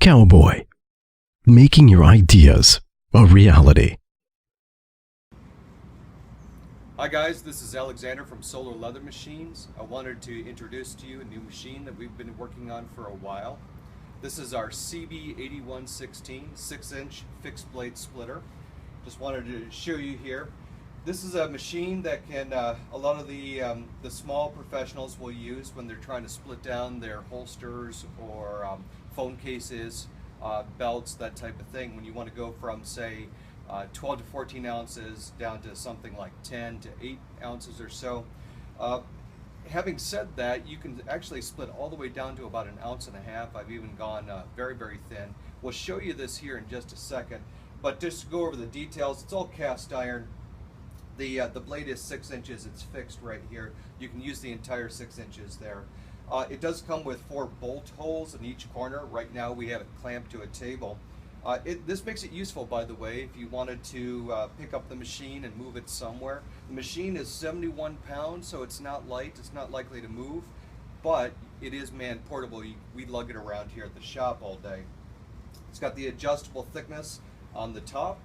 Cowboy, making your ideas a reality. Hi guys, this is Alexander from Solar Leather Machines. I wanted to introduce to you a new machine that we've been working on for a while. This is our CB8116 6-inch fixed blade splitter. Just wanted to show you here. This is a machine that can a lot of the small professionals will use when they're trying to split down their holsters or phone cases, belts, that type of thing. When you want to go from, say, 12 to 14 ounces down to something like 10 to 8 ounces or so. Having said that, you can actually split all the way down to about 1.5 ounces. I've even gone very, very thin. We'll show you this here in just a second, but just to go over the details, it's all cast iron. The blade is 6 inches, it's fixed right here. You can use the entire 6 inches there. It does come with 4 bolt holes in each corner. Right now we have it clamped to a table. This makes it useful, by the way, if you wanted to pick up the machine and move it somewhere. The machine is 71 pounds, so it's not light, it's not likely to move, but it is man-portable. We lug it around here at the shop all day. It's got the adjustable thickness on the top,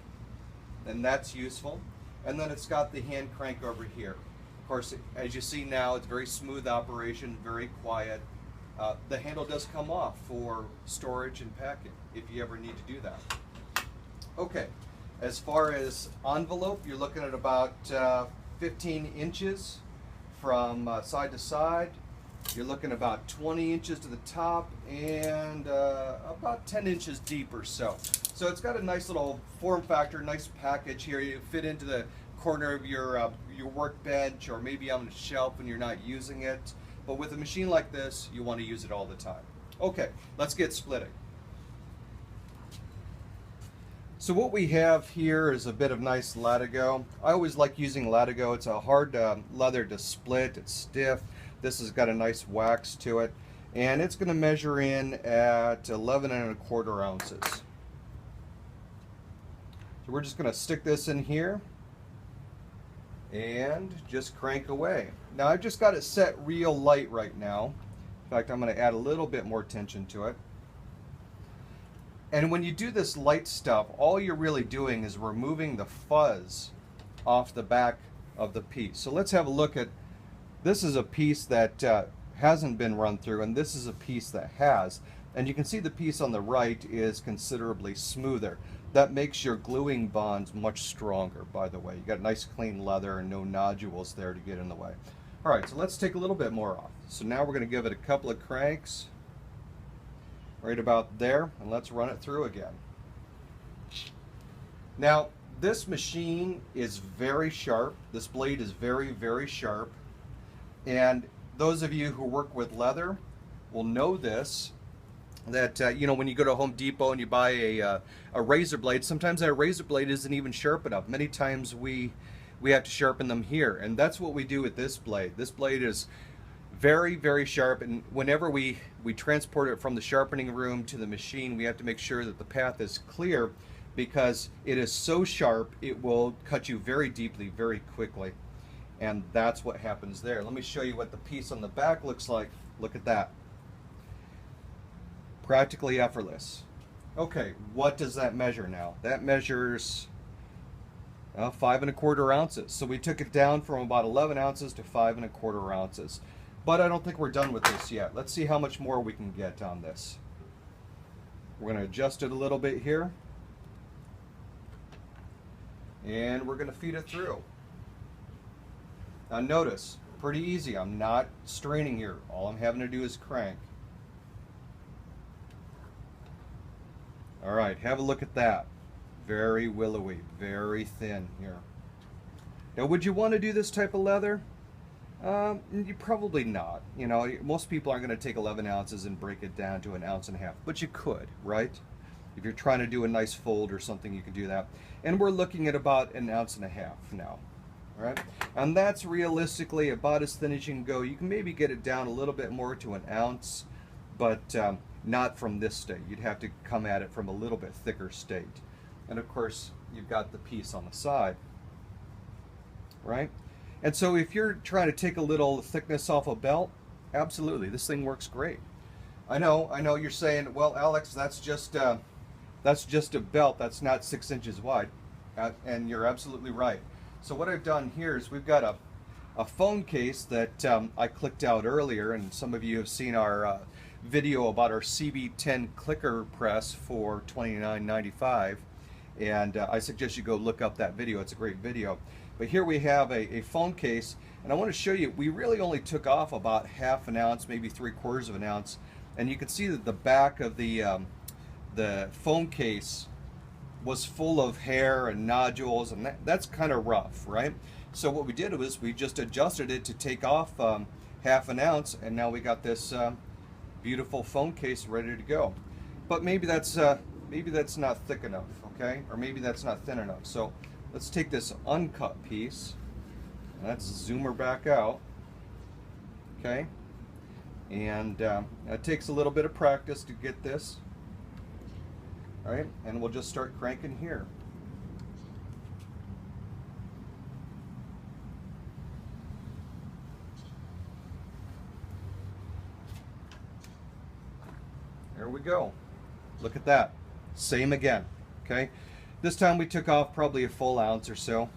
and that's useful. And then it's got the hand crank over here. Of course, as you see now, it's very smooth operation, very quiet. The handle does come off for storage and packing if you ever need to do that. Okay, as far as envelope, you're looking at about 15 inches from side to side. You're looking about 20 inches to the top and about 10 inches deep or so. So it's got a nice little form factor, nice package here. You fit into the corner of your workbench, or maybe on a shelf when you're not using it. But with a machine like this, you want to use it all the time. Okay, let's get splitting. So what we have here is a bit of nice latigo. I always like using latigo. It's a hard leather to split. It's stiff. This has got a nice wax to it, and it's going to measure in at 11 1/4 ounces. So we're just going to stick this in here and just crank away. Now I've just got it set real light right now. In fact, I'm going to add a little bit more tension to it. And when you do this light stuff, all you're really doing is removing the fuzz off the back of the piece. So let's have a look at, this is a piece that hasn't been run through, and this is a piece that has. And you can see the piece on the right is considerably smoother. That makes your gluing bonds much stronger, by the way. You got nice clean leather and no nodules there to get in the way. All right, so let's take a little bit more off. So now we're going to give it a couple of cranks right about there, and let's run it through again. Now, this machine is very sharp. This blade is very, very sharp. And those of you who work with leather will know this, that you know, when you go to Home Depot and you buy a razor blade, sometimes that razor blade isn't even sharp enough. Many times we have to sharpen them here, and that's what we do with this blade. This blade is very, very sharp, and whenever we transport it from the sharpening room to the machine, we have to make sure that the path is clear, because it is so sharp it will cut you very deeply very quickly. And that's what happens there. Let me show you what the piece on the back looks like. Look at that. Practically effortless. Okay, what does that measure now? That measures 5 1/4 ounces. So we took it down from about 11 ounces to 5 1/4 ounces. But I don't think we're done with this yet. Let's see how much more we can get on this. We're going to adjust it a little bit here. And we're going to feed it through. Now notice, pretty easy. I'm not straining here. All I'm having to do is crank. All right, have a look at that. Very willowy, very thin here. Now, would you want to do this type of leather? You probably not. You know, most people aren't going to take 11 ounces and break it down to 1.5 ounces, but you could, right? If you're trying to do a nice fold or something, you can do that. And we're looking at about 1.5 ounces now. All right, and that's realistically about as thin as you can go. You can maybe get it down a little bit more to 1 ounce, but not from this state. You'd have to come at it from a little bit thicker state. And of course, you've got the piece on the side, right? And so if you're trying to take a little thickness off a belt, absolutely, this thing works great. I know. You're saying, well, Alex, that's just a belt. That's not 6 inches wide, and you're absolutely right. So what I've done here is we've got a phone case that I clicked out earlier, and some of you have seen our video about our CB10 clicker press for $29.95, and I suggest you go look up that video. It's a great video. But here we have a phone case, and I want to show you, we really only took off about half an ounce, maybe 3/4 of an ounce, and you can see that the back of the phone case was full of hair and nodules, and that's kind of rough, right? So what we did was we just adjusted it to take off half an ounce, and now we got this beautiful phone case ready to go. But maybe that's not thick enough, okay? Or maybe that's not thin enough. So let's take this uncut piece, and let's zoom her back out, okay? And it takes a little bit of practice to get this. All right, and we'll just start cranking here. There we go. Look at that. Same again, okay? This time we took off probably a full ounce or so.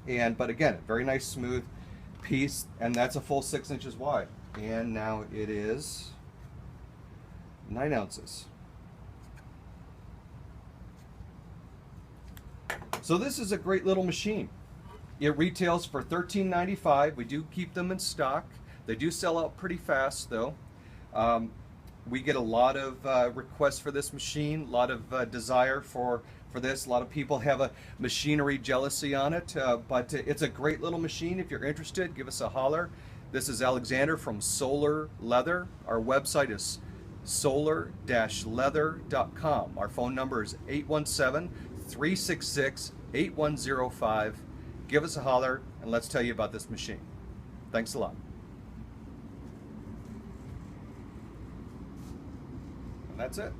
But again, very nice smooth piece, and that's a full 6 inches wide. And now it is 9 ounces. So this is a great little machine. It retails for $13.95. We do keep them in stock. They do sell out pretty fast though. We get a lot of requests for this machine, a lot of desire for this. A lot of people have a machinery jealousy on it, but it's a great little machine. If you're interested, give us a holler. This is Alexander from Solar Leather. Our website is solar-leather.com. Our phone number is 817-366-8105. Give us a holler and let's tell you about this machine. Thanks a lot. And that's it.